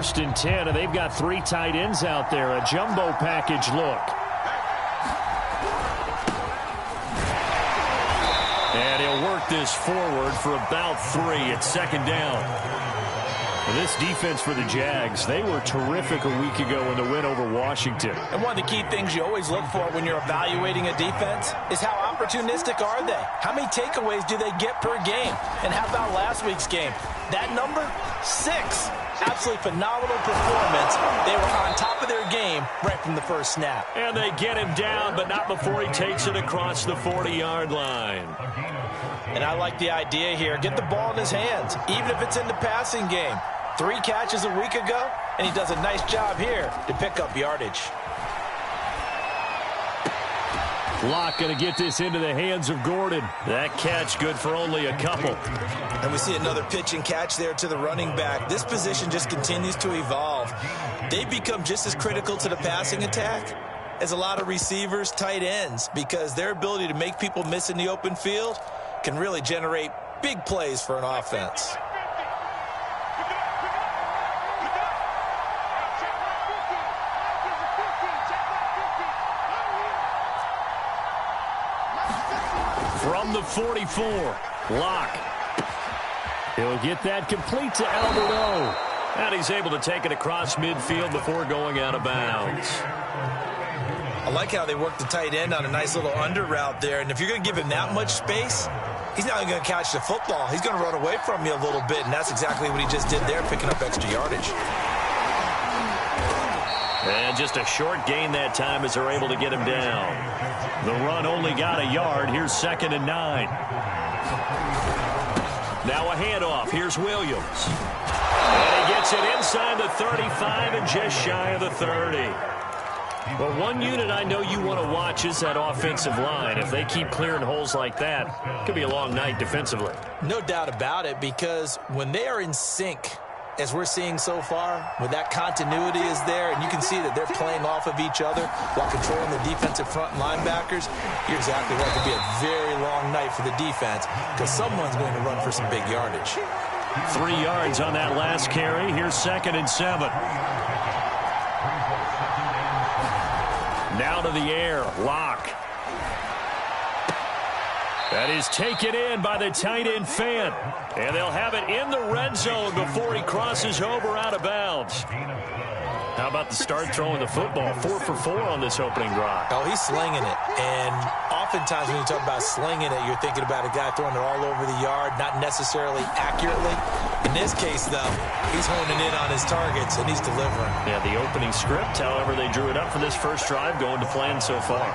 1st and 10, and they've got 3 tight ends out there. A jumbo package look. And he'll work this forward for about 3 at 2nd down. And this defense for the Jags, they were terrific a week ago in the win over Washington. And one of the key things you always look for when you're evaluating a defense is how opportunistic are they? How many takeaways do they get per game? And how about last week's game? That number? 6. Absolutely phenomenal performance. They were on top of their game right from the first snap. And they get him down, but not before he takes it across the 40-yard line. And I like the idea here. Get the ball in his hands, even if it's in the passing game. 3 catches a week ago, and he does a nice job here to pick up yardage. Locke going to get this into the hands of Gordon. That catch good for only a couple. And we see another pitch and catch there to the running back. This position just continues to evolve. They become just as critical to the passing attack as a lot of receivers, tight ends, because their ability to make people miss in the open field can really generate big plays for an offense. From the 44, Locke. He'll get that complete to Alberto. And he's able to take it across midfield before going out of bounds. I like how they work the tight end on a nice little under route there. And if you're going to give him that much space, he's not going to catch the football. He's going to run away from you a little bit, and that's exactly what he just did there, picking up extra yardage. And just a short gain that time as they're able to get him down. The run only got a yard. Here's 2nd and 9. Now a handoff. Here's Williams. And he gets it inside the 35 and just shy of the 30. Well, one unit I know you want to watch is that offensive line. If they keep clearing holes like that, it could be a long night defensively. No doubt about it, because when they are in sync, as we're seeing so far, when that continuity is there, and you can see that they're playing off of each other while controlling the defensive front linebackers, you're exactly right. It could be a very long night for the defense because someone's going to run for some big yardage. 3 yards on that last carry. Here's 2nd and 7. Now to the air, Locke. That is taken in by the tight end Fant. And they'll have it in the red zone before he crosses over out of bounds. How about the start throwing the football? 4 for 4 on this opening drive. Oh, he's slinging it. And oftentimes when you talk about slinging it, you're thinking about a guy throwing it all over the yard, not necessarily accurately. In this case, though, he's honing in on his targets, and he's delivering. Yeah, the opening script, however, they drew it up for this first drive, going to plan so far.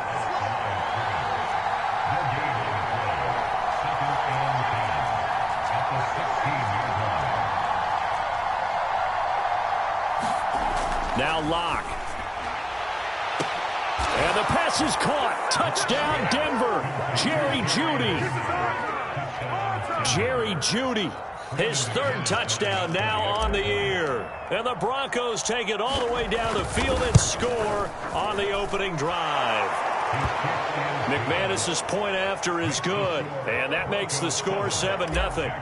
Now Locke. And the pass is caught. Touchdown, Denver. Jerry Jeudy. Jerry Jeudy. His 3rd touchdown now on the year. And the Broncos take it all the way down the field and score on the opening drive. McManus's point after is good. And that makes the score 7-0.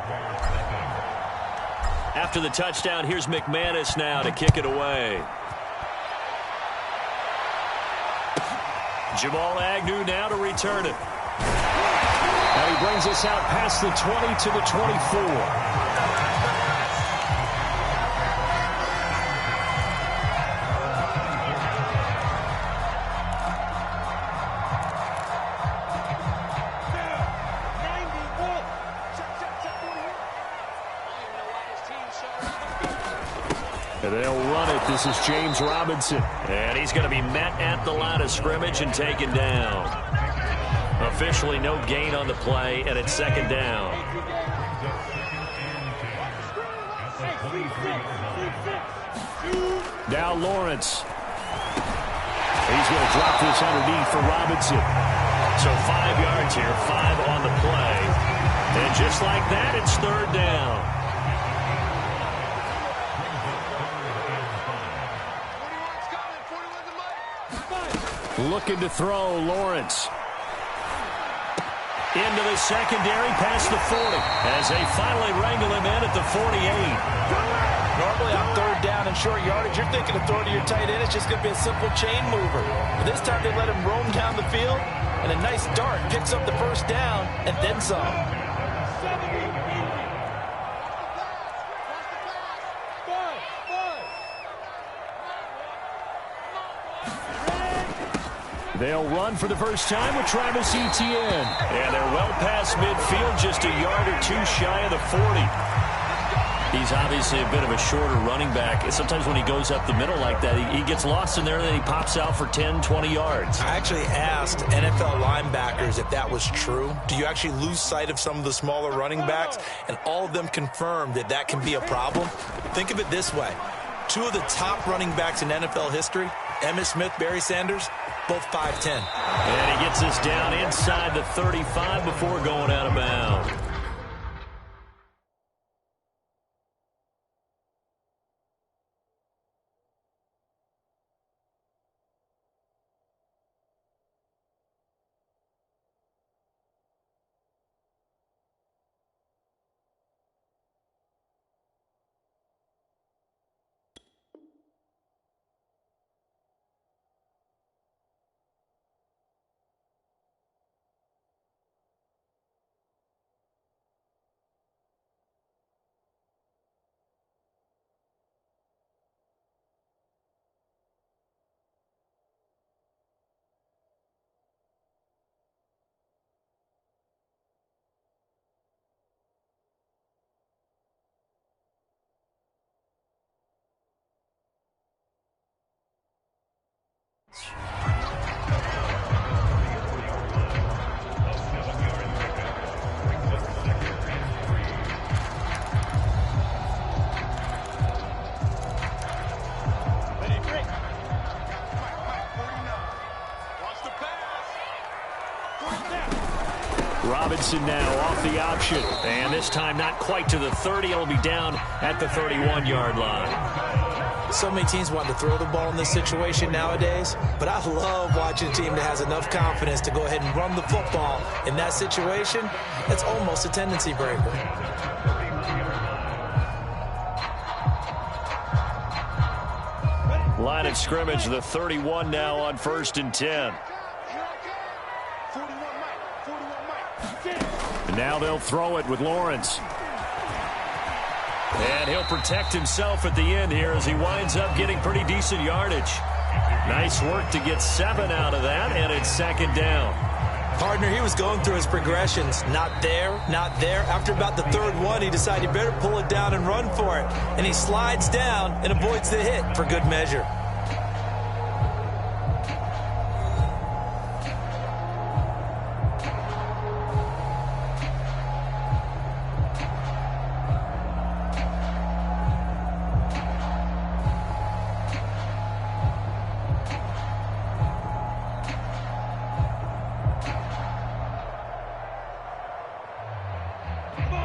After the touchdown, here's McManus now to kick it away. Jamal Agnew now to return it. And he brings us out past the 20 to the 24. And they'll run it. This is James Robinson. And he's going to be met at the line of scrimmage and taken down. Officially no gain on the play, and it's 2nd down. Now Lawrence. He's going to drop this underneath for Robinson. So 5 yards here, 5 on the play. And just like that, it's 3rd down. Looking to throw, Lawrence. Into the secondary past the 40 as they finally wrangle him in at the 48. Normally on third down and short yardage, you're thinking of throwing to your tight end. It's just going to be a simple chain mover. But this time they let him roam down the field, and a nice dart picks up the first down and then some. They'll run for the first time with Travis Etienne. And they're well past midfield, just a yard or two shy of the 40. He's obviously a bit of a shorter running back. Sometimes when he goes up the middle like that, he gets lost in there, and then he pops out for 10, 20 yards. I actually asked NFL linebackers if that was true. Do you actually lose sight of some of the smaller running backs? And all of them confirmed that that can be a problem. Think of it this way. Two of the top running backs in NFL history, Emmitt Smith, Barry Sanders, both 5'10". And he gets us down inside the 35 before going out of bounds. Robinson now off the option. And this time not quite to the 30. It'll be down at the 31-yard line. So many teams want to throw the ball in this situation nowadays, but I love watching a team that has enough confidence to go ahead and run the football in that situation. That's almost a tendency breaker. Line of scrimmage, the 31 now on 1st and 10. And now they'll throw it with Lawrence. And he'll protect himself at the end here as he winds up getting pretty decent yardage. Nice work to get 7 out of that, and it's 2nd down. Partner, he was going through his progressions. Not there, not there. After about the 3rd one, he decided he better pull it down and run for it. And he slides down and avoids the hit for good measure.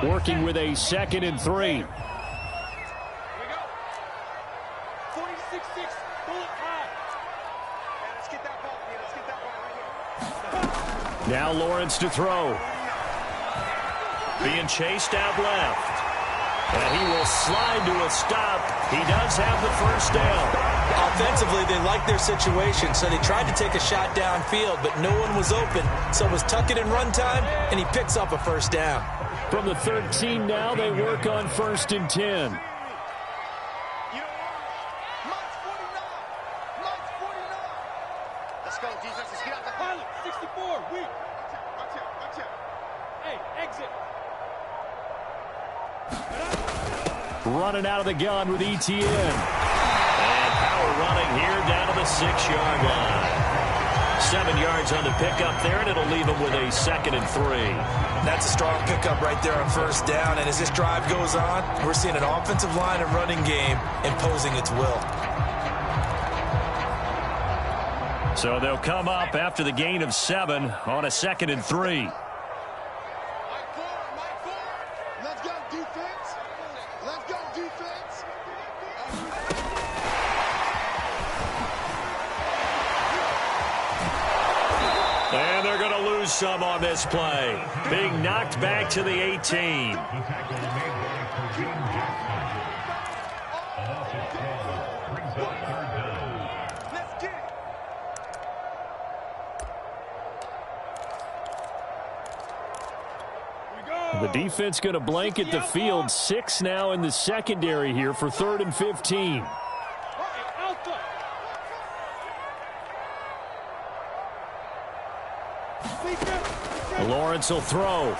Working with a 2nd and 3. Here we go. 46-6, bullet high. And let's get that ball. Yeah, let's get that ball right here. Now Lawrence to throw. Being chased out left. And he will slide to a stop. He does have the 1st down. Offensively, they liked their situation, so they tried to take a shot downfield, but no one was open. So it was tuck it in run time, and he picks up a 1st down. From the 13 now, they work on 1st and 10. Let's go, defense. Let's get out the pilot. 64, weak. Watch out, watch out. Hey, exit. Running out of the gun with Etienne. And power running here down to the 6-yard line. 7 yards on the pickup there, and it'll leave him with a 2nd and 3. That's a strong pickup right there on 1st down. And as this drive goes on, we're seeing an offensive line and running game imposing its will. So they'll come up after the gain of 7 on a 2nd and 3. Let's go, defense. Let's go, defense. And they're going to lose lose some on this play. Being knocked back to the 18. The defense going to blanket the field. 6 now in the secondary here for 3rd and 15. Lawrence will throw. And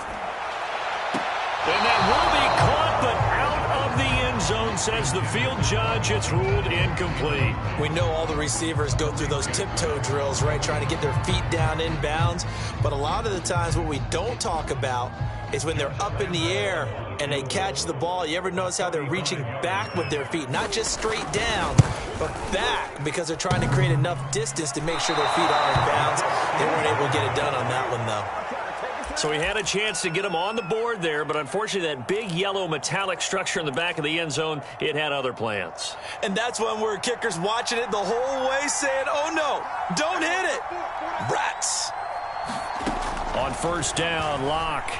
that will be caught, but out of the end zone, says the field judge. It's ruled incomplete. We know all the receivers go through those tiptoe drills, right, trying to get their feet down inbounds. But a lot of the times what we don't talk about is when they're up in the air and they catch the ball. You ever notice how they're reaching back with their feet? Not just straight down, but back, because they're trying to create enough distance to make sure their feet are in bounds. They weren't able to get it done on that one, though. So he had a chance to get him on the board there, but unfortunately that big yellow metallic structure in the back of the end zone, it had other plans. And that's when we're kickers watching it the whole way saying, oh no, don't hit it. Rats. On 1st down, Locke.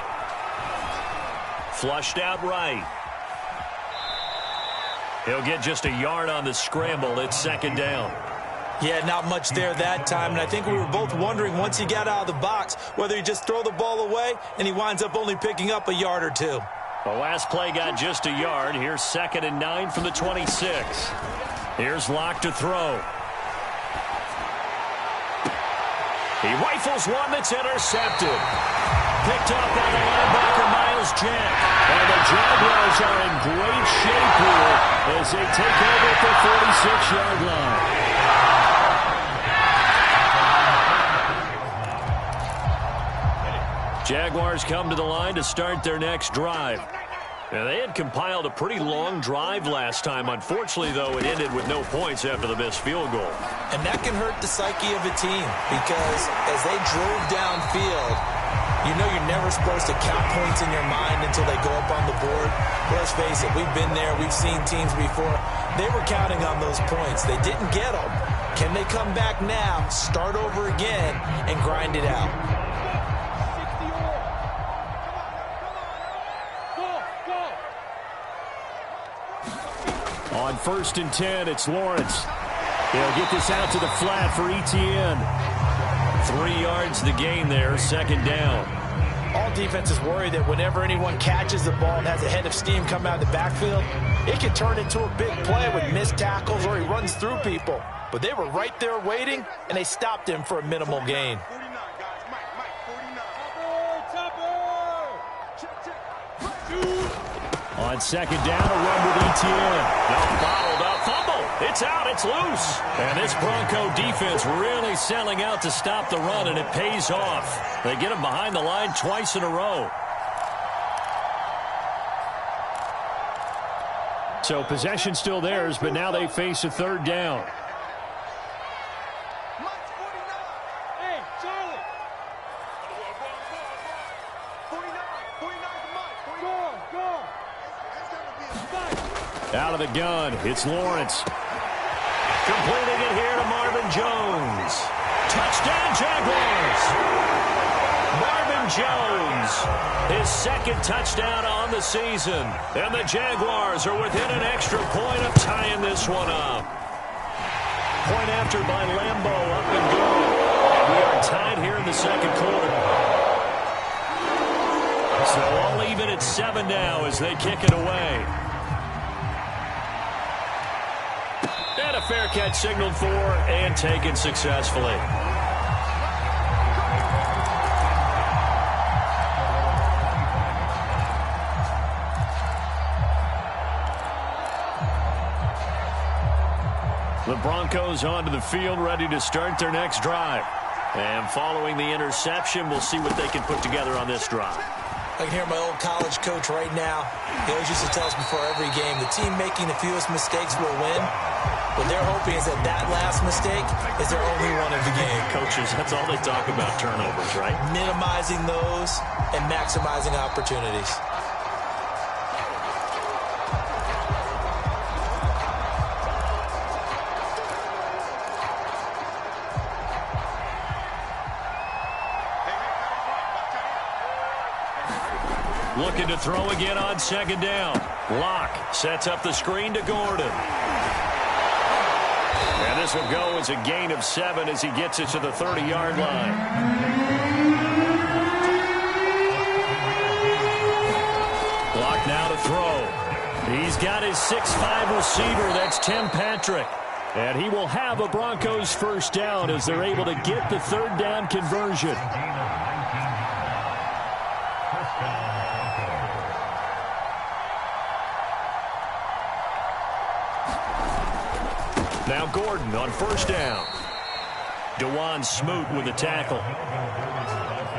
Flushed out right. He'll get just a yard on the scramble. It's 2nd down. Yeah, not much there that time, and I think we were both wondering once he got out of the box whether he just throw the ball away, and he winds up only picking up a yard or two. The last play got just a yard. Here's 2nd and 9 from the 26. Here's Locke to throw. He rifles one that's intercepted. Picked up by the linebacker, Miles Jack. And the Jaguars are in great shape here as they take over at the 46-yard line. Jaguars come to the line to start their next drive. Now, they had compiled a pretty long drive last time. Unfortunately, though, it ended with no points after the missed field goal. And that can hurt the psyche of a team because as they drove downfield, you know you're never supposed to count points in your mind until they go up on the board. Let's face it, we've been there. We've seen teams before. They were counting on those points. They didn't get them. Can they come back now, start over again, and grind it out? On 1st and 10, it's Lawrence. They'll get this out to the flat for Etienne. 3 yards the gain there, 2nd down. All defenses worry that whenever anyone catches the ball and has a head of steam come out of the backfield, it can turn into a big play with missed tackles or he runs through people. But they were right there waiting, and they stopped him for a minimal gain. On 2nd down, a run with Etienne. No, bottled up. Fumble. It's out. It's loose. And this Bronco defense really selling out to stop the run, and it pays off. They get him behind the line twice in a row. So possession still theirs, but now they face a 3rd down. Out of the gun, it's Lawrence. Completing it here to Marvin Jones. Touchdown, Jaguars! Marvin Jones, his 2nd touchdown on the season. And the Jaguars are within an extra point of tying this one up. Point after by Lambeau, up and good. And we are tied here in the 2nd quarter. So all even at 7 now as they kick it away. And a fair catch signaled for and taken successfully. The Broncos onto the field, ready to start their next drive. And following the interception, we'll see what they can put together on this drive. I can hear my old college coach right now. He always used to tell us before every game, the team making the fewest mistakes will win. What they're hoping is that that last mistake is their only one of the game. Coaches, that's all they talk about, turnovers, right? Minimizing those and maximizing opportunities. Looking to throw again on second down. Locke sets up the screen to Gordon. And this will go as a gain of 7 as he gets it to the 30-yard line. Locke now to throw. He's got his 6'5" receiver. That's Tim Patrick. And he will have a Broncos first down as they're able to get the third down conversion. Now Gordon on first down. DeJuan Smoot with the tackle.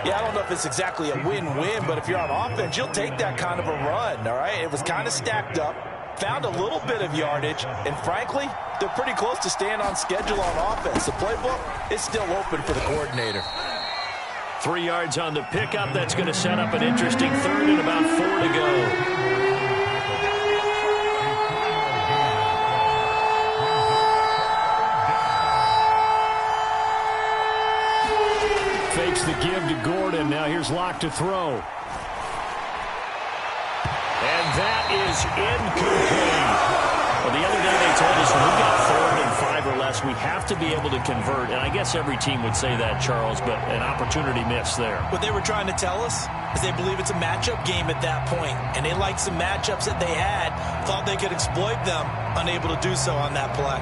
Yeah, I don't know if it's exactly a win-win, but if you're on offense, you'll take that kind of a run, all right? It was kind of stacked up, found a little bit of yardage, and frankly, they're pretty close to staying on schedule on offense. The playbook is still open for the coordinator. 3 yards on the pickup. That's going to set up an interesting third and about 4 to go. Fakes the give to Gordon. Now here's Locke to throw. And that is incomplete. Well, the other day they told us when we got 3rd and 5 or less, we have to be able to convert. And I guess every team would say that, Charles, but an opportunity missed there. What they were trying to tell us is they believe it's a matchup game at that point, and they liked some matchups that they had, thought they could exploit them, unable to do so on that play.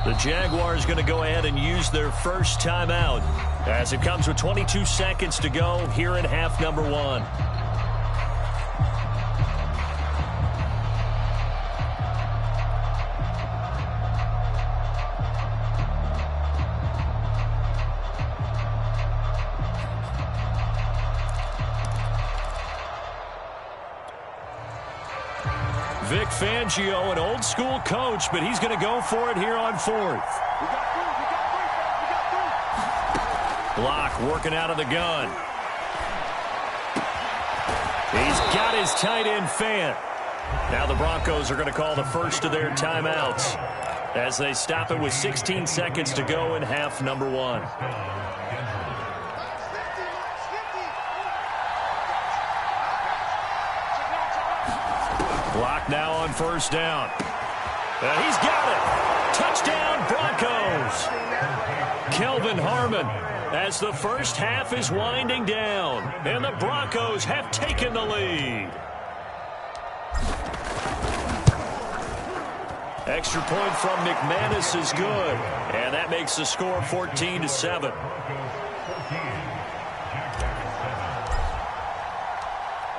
The Jaguars going to go ahead and use their first timeout as it comes with 22 seconds to go here in half number 1. Vic Fangio, an old-school coach, but he's going to go for it here on 4th. Locke working out of the gun. He's got his tight end Fant. Now the Broncos are going to call the first of their timeouts as they stop it with 16 seconds to go in half number 1. Locke now on first down. He's got it. Touchdown, Broncos. Kelvin Harmon as the first half is winding down. And the Broncos have taken the lead. Extra point from McManus is good. And that makes the score 14-7.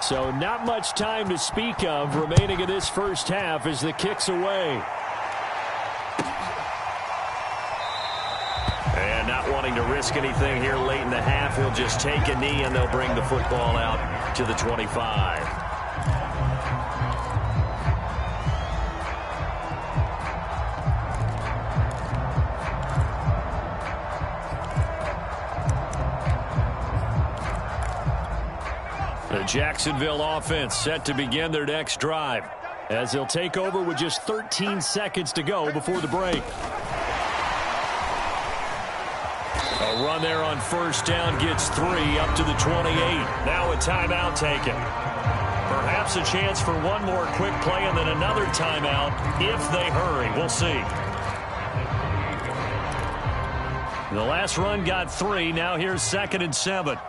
So not much time to speak of remaining in this first half as the kick's away. And not wanting to risk anything here late in the half, he'll just take a knee and they'll bring the football out to the 25. The Jacksonville offense set to begin their next drive as they'll take over with just 13 seconds to go before the break. A run there on first down gets 3 up to the 28. Now a timeout taken. Perhaps a chance for one more quick play and then another timeout if they hurry. We'll see. The last run got 3. Now here's 2nd and 7.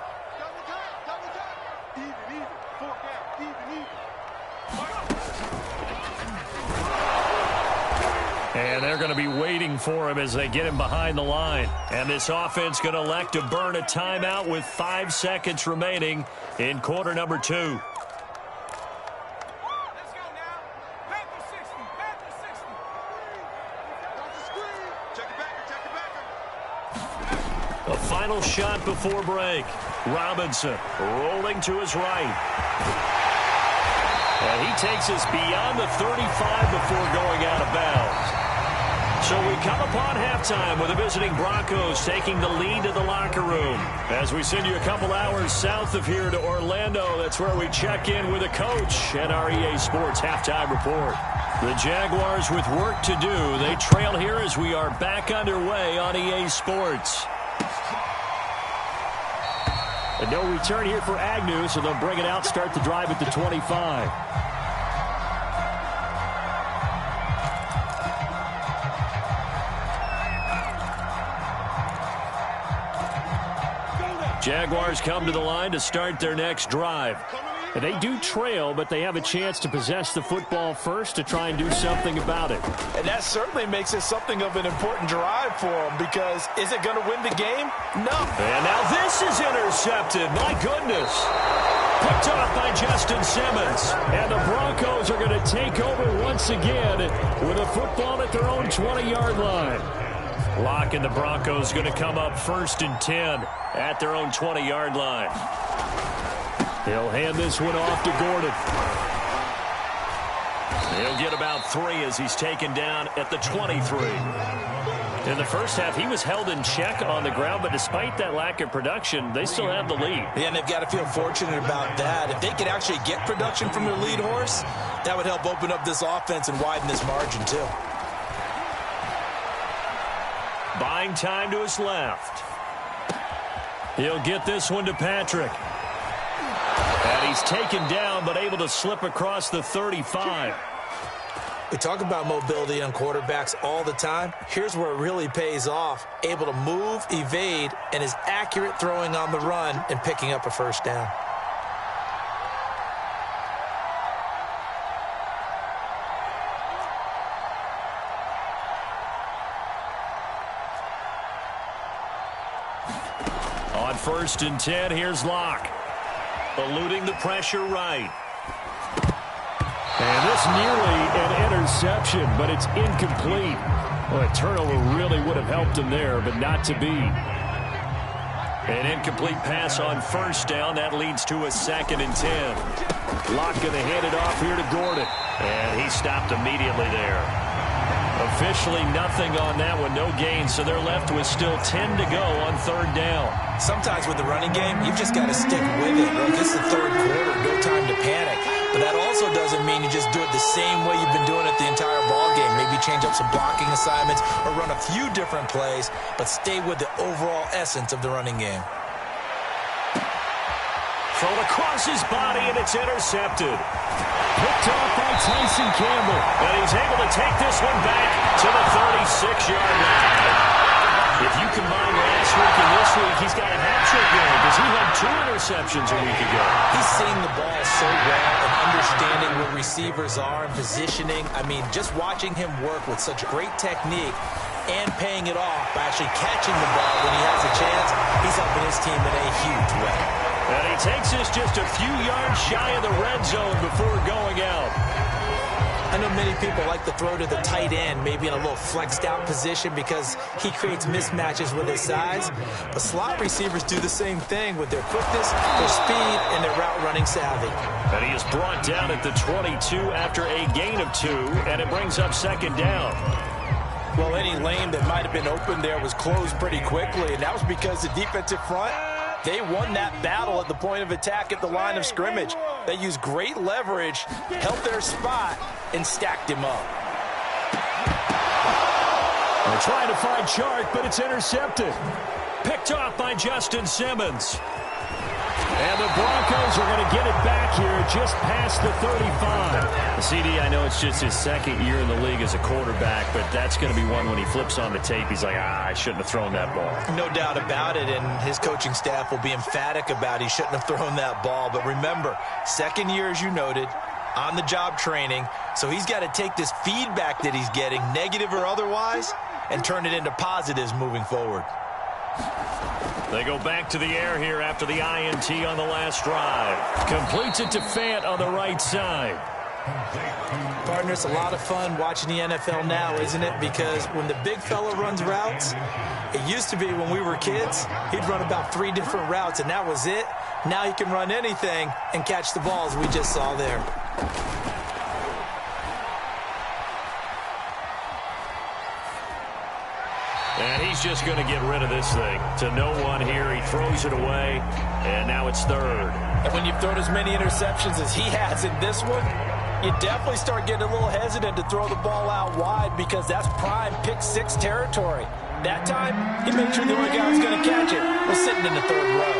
And they're going to be waiting for him as they get him behind the line. And this offense going to elect to burn a timeout with 5 seconds remaining in quarter number 2. Let's go now. Panther 60. Panther 60. Check it back. A final shot before break. Robinson rolling to his right. And he takes us beyond the 35 before going out of bounds. So we come upon halftime with the visiting Broncos taking the lead to the locker room. As we send you a couple hours south of here to Orlando, that's where we check in with a coach and our EA Sports halftime report. The Jaguars with work to do. They trail here as we are back underway on EA Sports. And no return here for Agnew, so they'll bring it out, start the drive at the 25. Jaguars come to the line to start their next drive. And they do trail, but they have a chance to possess the football first to try and do something about it. And that certainly makes it something of an important drive for them, because is it going to win the game? No. And now this is intercepted. My goodness. Picked off by Justin Simmons. And the Broncos are going to take over once again with a football at their own 20-yard line. Lock and the Broncos going to come up 1st and 10 at their own 20-yard line. He'll hand this one off to Gordon. He'll get about 3 as he's taken down at the 23. In the first half, he was held in check on the ground, but despite that lack of production, they still have the lead. Yeah, and they've got to feel fortunate about that. If they could actually get production from their lead horse, that would help open up this offense and widen this margin too. Buying time to his left. He'll get this one to Patrick. And he's taken down, but able to slip across the 35. We talk about mobility on quarterbacks all the time. Here's where it really pays off. Able to move, evade, and is accurate throwing on the run and picking up a first down. On 1st and 10, here's Locke. Eluding the pressure right. And this nearly an interception, but it's incomplete. Well, a turnover really would have helped him there, but not to be. An incomplete pass on 1st down. That leads to a 2nd and 10. Locke going to hand it off here to Gordon. And he stopped immediately there. Officially nothing on that one, no gain, so they're left with still 10 to go on 3rd down. Sometimes with the running game, you've just got to stick with it. Look, it's the 3rd quarter, no time to panic. But that also doesn't mean you just do it the same way you've been doing it the entire ball game. Maybe change up some blocking assignments or run a few different plays, but stay with the overall essence of the running game. Thrown across his body, and it's intercepted. Picked off by Tyson Campbell. And he's able to take this one back to the 36-yard line. If you combine last week and this week, he's got a hat-trick going because he had 2 interceptions a week ago. He's seeing the ball so well and understanding where receivers are and positioning. I mean, just watching him work with such great technique and paying it off by actually catching the ball when he has a chance, he's helping his team in a huge way. And he takes this just a few yards shy of the red zone before going out. I know many people like to throw to the tight end, maybe in a little flexed out position because he creates mismatches with his size. But slot receivers do the same thing with their quickness, their speed, and their route running savvy. And he is brought down at the 22 after a gain of 2, and it brings up 2nd down. Well, any lane that might have been open there was closed pretty quickly, and that was because the defensive front, they won that battle at the point of attack at the line of scrimmage. They used great leverage, held their spot, and stacked him up. They're trying to find Chark, but it's intercepted. Picked off by Justin Simmons. And the Broncos are going to get it back here just past the 35. The CD, I know it's just his 2nd year in the league as a quarterback, but that's going to be one when he flips on the tape, he's like, I shouldn't have thrown that ball. No doubt about it, and his coaching staff will be emphatic about he shouldn't have thrown that ball. But remember, 2nd year, as you noted, on-the-job training, so he's got to take this feedback that he's getting, negative or otherwise, and turn it into positives moving forward. They go back to the air here after the INT on the last drive. Completes it to Fant on the right side. Partner, it's a lot of fun watching the NFL now, isn't it? Because when the big fella runs routes, it used to be when we were kids, he'd run about 3 different routes, and that was it. Now he can run anything and catch the balls we just saw there. And he's just going to get rid of this thing. To no one here. He throws it away, and now it's third. And when you've thrown as many interceptions as he has in this one, you definitely start getting a little hesitant to throw the ball out wide because that's prime pick-6 territory. That time, he made sure the other guy was going to catch it. Was sitting in the third row.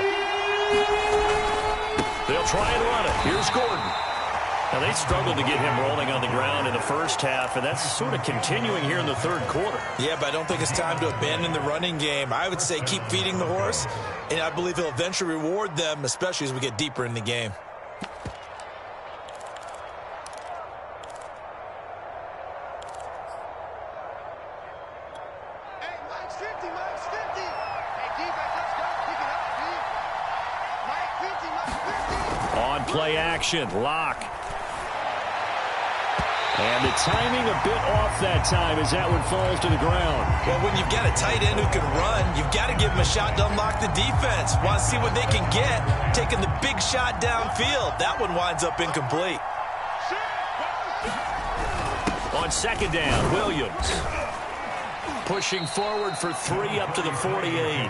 They'll try and run it. Here's Gordon. Now, they struggled to get him rolling on the ground in the first half, and that's sort of continuing here in the third quarter. Yeah, but I don't think it's time to abandon the running game. I would say keep feeding the horse, and I believe he'll eventually reward them, especially as we get deeper in the game. Hey, Mike's 50, Mike's 50. Hey, defense, let's go. Pick it up, D. Mike 50, Mike 50. On play action, Lock. And the timing a bit off that time as that one falls to the ground. Well, when you've got a tight end who can run, you've got to give him a shot to unlock the defense. Want to see what they can get, taking the big shot downfield. That one winds up incomplete. On second down, Williams. Pushing forward for 3 up to the 48.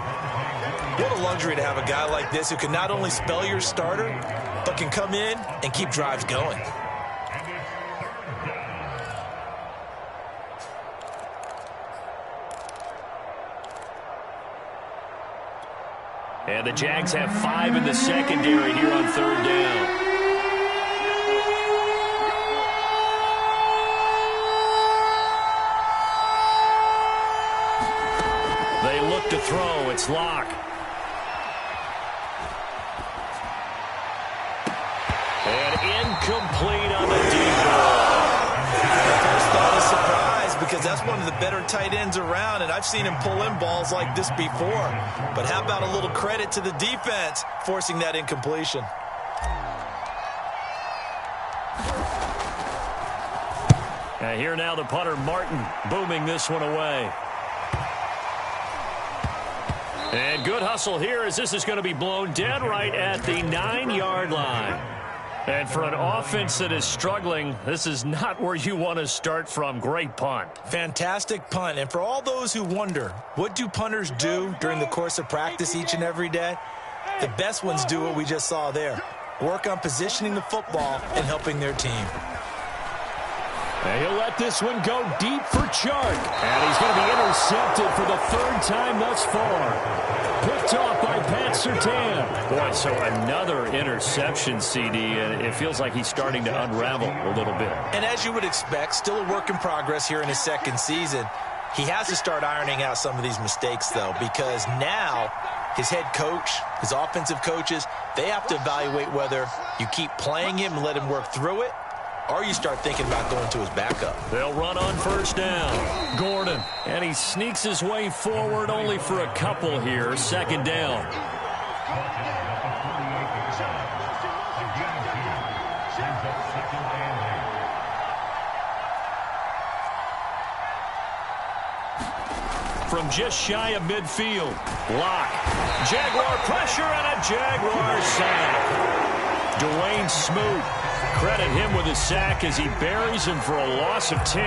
What a luxury to have a guy like this who can not only spell your starter, but can come in and keep drives going. And the Jags have 5 in the secondary here on third down. They look to throw. It's Lock. And incomplete on the deep ball. First thought is surprise because that's one of the better tight ends around, and I've seen him pull in balls like this before. But how about a little credit to the defense forcing that incompletion? And here now the punter, Martin, booming this one away. And good hustle here as this is going to be blown dead right at the 9-yard line. And for an offense that is struggling, this is not where you want to start from. Great punt. Fantastic punt. And for all those who wonder, what do punters do during the course of practice each and every day? The best ones do what we just saw there. Work on positioning the football and helping their team. And he'll let this one go deep for Chark. And he's going to be intercepted for the 3rd time thus far. Picked off by Pat Surtain. Boy, so another interception, CD, and it feels like he's starting to unravel a little bit. And as you would expect, still a work in progress here in his second season. He has to start ironing out some of these mistakes, though, because now his head coach, his offensive coaches, they have to evaluate whether you keep playing him and let him work through it, or you start thinking about going to his backup. They'll run on first down. Gordon. And he sneaks his way forward only for a couple here. Second down. From just shy of midfield. Lock. Jaguar pressure and a Jaguar sack. Dwayne Smoot. Credit him with a sack as he buries him for a loss of 10.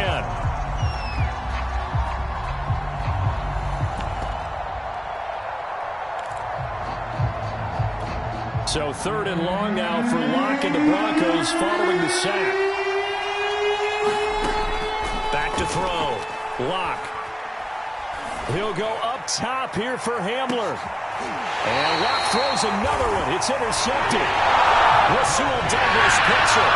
So 3rd and long now for Locke and the Broncos following the sack. Back to throw. Locke. He'll go up top here for Hamler. And Locke throws another one. It's intercepted. Rasul Douglas picks it.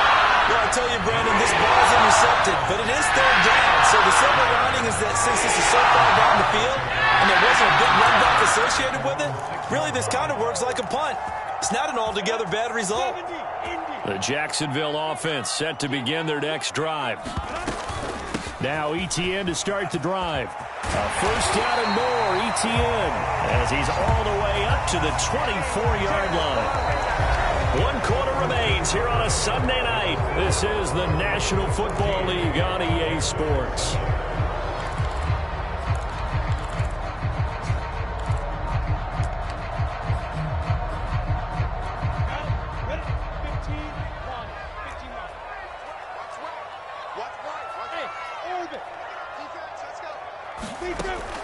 Well, I tell you, Brandon, this ball is intercepted, but it is 3rd down. So the silver lining is that since this is so far down the field and there wasn't a big run back associated with it, really this kind of works like a punt. It's not an altogether bad result. The Jacksonville offense set to begin their next drive. Now ETN to start the drive. A first down and more, ETN, as he's all the way up to the 24-yard line. 1 quarter remains here on a Sunday night. This is the National Football League on EA Sports.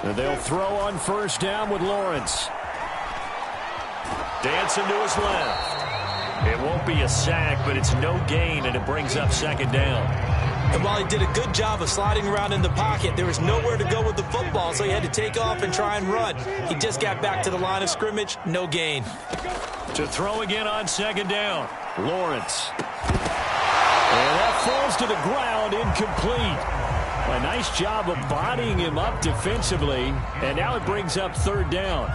And they'll throw on first down with Lawrence. Dancing to his left. It won't be a sack, but it's no gain, and it brings up second down. And while he did a good job of sliding around in the pocket, there was nowhere to go with the football, so he had to take off and try and run. He just got back to the line of scrimmage, no gain. To throw again on second down, Lawrence. And that falls to the ground, incomplete. A nice job of bodying him up defensively, and now it brings up third down.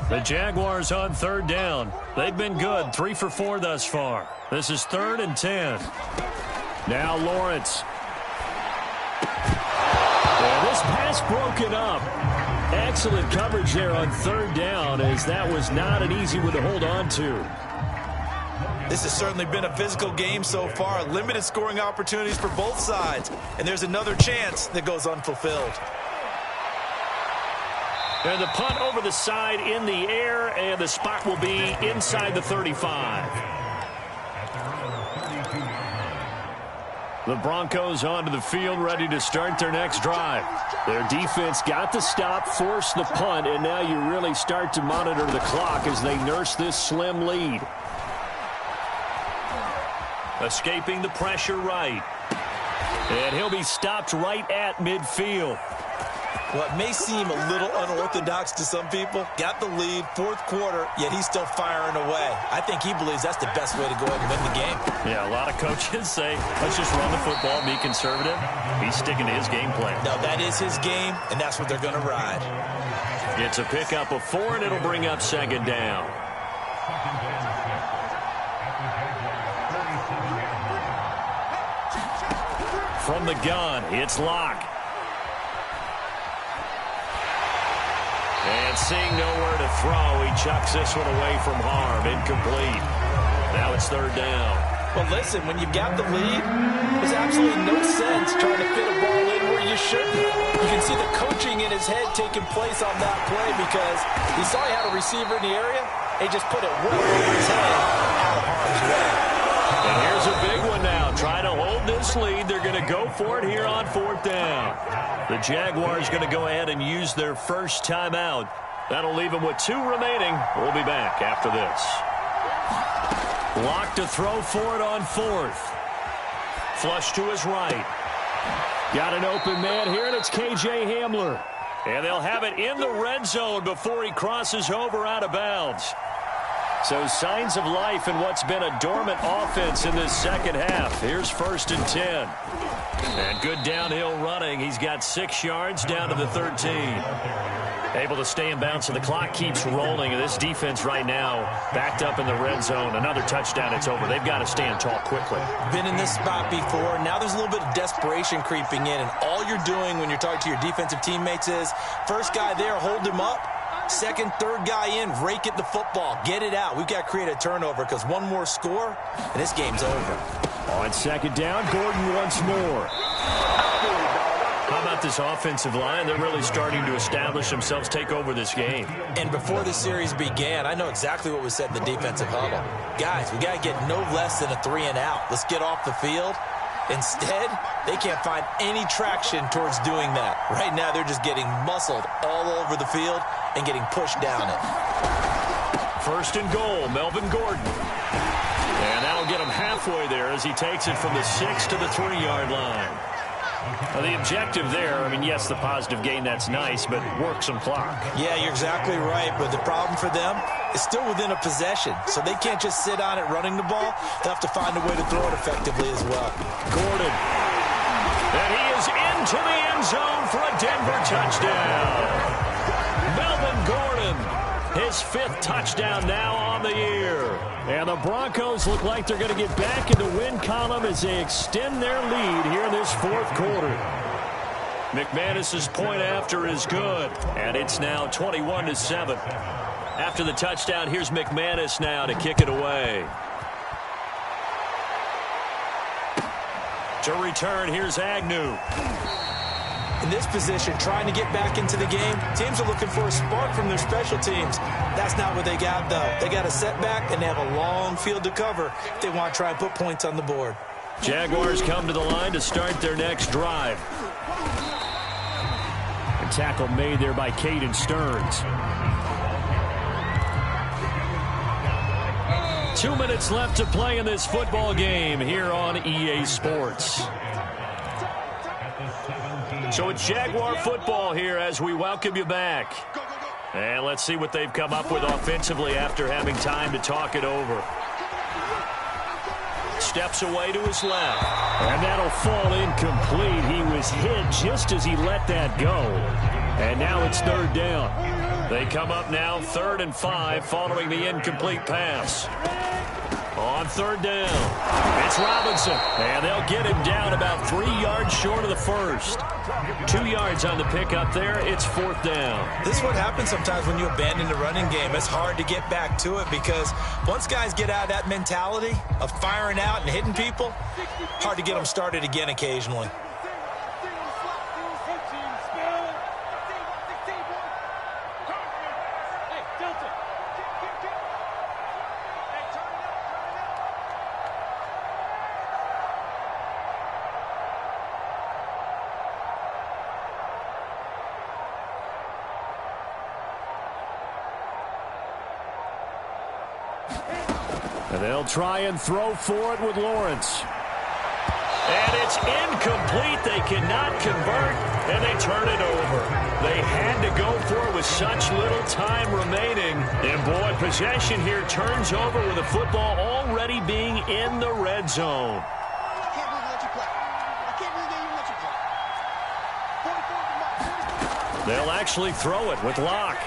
The Jaguars on third down. They've been good, 3 for 4 thus far. This is 3rd and 10. Now Lawrence. And this pass broken up. Excellent coverage there on third down, as that was not an easy one to hold on to. This has certainly been a physical game so far. Limited scoring opportunities for both sides. And there's another chance that goes unfulfilled. And the punt over the side in the air, and the spot will be inside the 35. The Broncos onto the field, ready to start their next drive. Their defense got the stop, forced the punt, and now you really start to monitor the clock as they nurse this slim lead. Escaping the pressure right. And he'll be stopped right at midfield. What may seem a little unorthodox to some people, got the lead, 4th quarter, yet he's still firing away. I think he believes that's the best way to go ahead and win the game. Yeah, a lot of coaches say, let's just run the football, be conservative. He's sticking to his game plan. No, that is his game, and that's what they're going to ride. It's a pickup of 4, and it'll bring up second down. From the gun, it's Locke. And seeing nowhere to throw, he chucks this one away from harm. Incomplete. Now it's third down. Well, listen, when you've got the lead, there's absolutely no sense trying to fit a ball in where you shouldn't. You can see the coaching in his head taking place on that play because he saw he had a receiver in the area. He just put it way over his head out of harm's way. And here's a big one now. Trying to hold this lead. They're going to go for it here on 4th down. The Jaguars going to go ahead and use their first timeout. That'll leave them with 2 remaining. We'll be back after this. Lock to throw for it on 4th. Flush to his right. Got an open man here, and it's K.J. Hamler. And they'll have it in the red zone before he crosses over out of bounds. So signs of life in what's been a dormant offense in this second half. Here's 1st and 10. And good downhill running. He's got 6 yards down to the 13. Able to stay in bounds, and the clock keeps rolling. And this defense right now backed up in the red zone. Another touchdown, it's over. They've got to stand tall quickly. Been in this spot before. Now there's a little bit of desperation creeping in. And all you're doing when you're talking to your defensive teammates is, first guy there, hold him up. Second, third guy in, rake at the football. Get it out. We've got to create a turnover because one more score, and this game's over. On second down, Gordon once more. How about this offensive line? They're really starting to establish themselves, take over this game. And before the series began, I know exactly what was said in the defensive huddle. Guys, we got to get no less than a 3-and-out. Let's get off the field. Instead, they can't find any traction towards doing that. Right now, they're just getting muscled all over the field and getting pushed down it. 1st and goal, Melvin Gordon. And that'll get him halfway there as he takes it from the 6 to the 3-yard line. Now, the objective there, I mean, yes, the positive gain, that's nice, but work some clock. Yeah, you're exactly right, but the problem for them is still within a possession, so they can't just sit on it running the ball. They'll have to find a way to throw it effectively as well. Gordon. And he is into the end zone for a Denver touchdown. Melvin Gordon, his 5th touchdown now on the year. And the Broncos look like they're going to get back in the win column as they extend their lead here in this 4th quarter. McManus's point after is good, and it's now 21-7. After the touchdown, here's McManus now to kick it away. To return, here's Agnew. In this position, trying to get back into the game, teams are looking for a spark from their special teams. That's not what they got, though. They got a setback, and they have a long field to cover if they want to try and put points on the board. Jaguars come to the line to start their next drive. A tackle made there by Caden Stearns. 2 minutes left to play in this football game here on EA Sports. So it's Jaguar football here as we welcome you back. And let's see what they've come up with offensively after having time to talk it over. Steps away to his left. And that'll fall incomplete. He was hit just as he let that go. And now it's third down. They come up now 3rd and 5 following the incomplete pass. On third down, it's Robinson, and they'll get him down about 3 yards short of the first. 2 yards on the pickup there. It's 4th down. This is what happens sometimes when you abandon the running game. It's hard to get back to it because once guys get out of that mentality of firing out and hitting people, hard to get them started again occasionally. And they'll try and throw for it with Lawrence. And it's incomplete. They cannot convert, and they turn it over. They had to go for it with such little time remaining. And, boy, possession here turns over with the football already being in the red zone. I can't believe they let you play. I can't believe they even let you play. They'll actually throw it with Locke.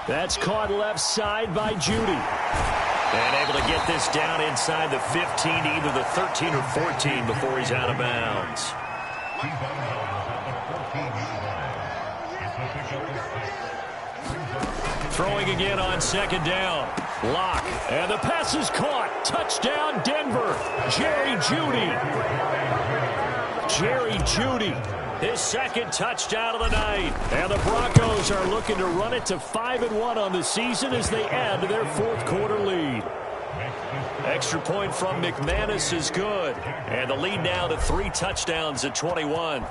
That's caught left side by Judy. And able to get this down inside the 15, either the 13 or 14 before he's out of bounds. Throwing again on 2nd down. Locke. And the pass is caught. Touchdown, Denver. Jerry Judy. His 2nd touchdown of the night. And the Broncos are looking to run it to 5-1 on the season as they add to their 4th quarter lead. Extra point from McManus is good. And the lead now to 3 touchdowns at 21.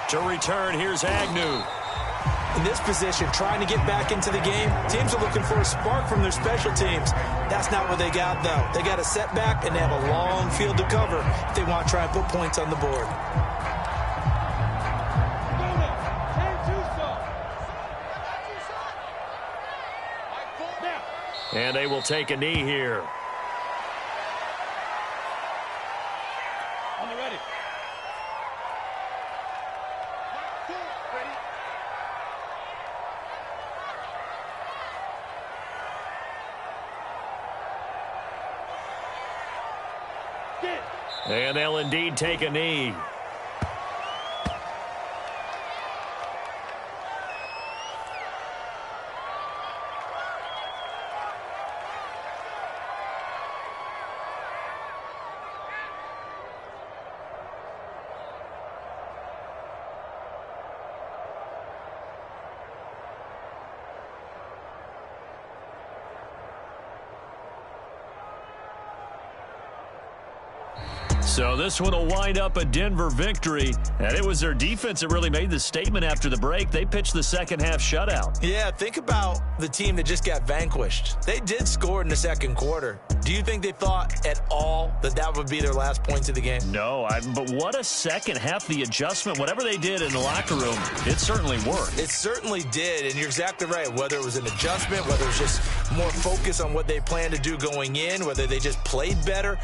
To return, here's Agnew. In this position, trying to get back into the game, teams are looking for a spark from their special teams. That's not what they got, though. They got a setback, and they have a long field to cover if they want to try and put points on the board. And they will take a knee here. On the ready. And they'll indeed take a knee. So this one will wind up a Denver victory, and it was their defense that really made the statement after the break. They pitched the second-half shutout. Yeah, think about the team that just got vanquished. They did score in the 2nd quarter. Do you think they thought at all that that would be their last points of the game? No, but what a second half. The adjustment, whatever they did in the locker room, it certainly worked. It certainly did, and you're exactly right. Whether it was an adjustment, whether it was just more focus on what they planned to do going in, whether they just played better,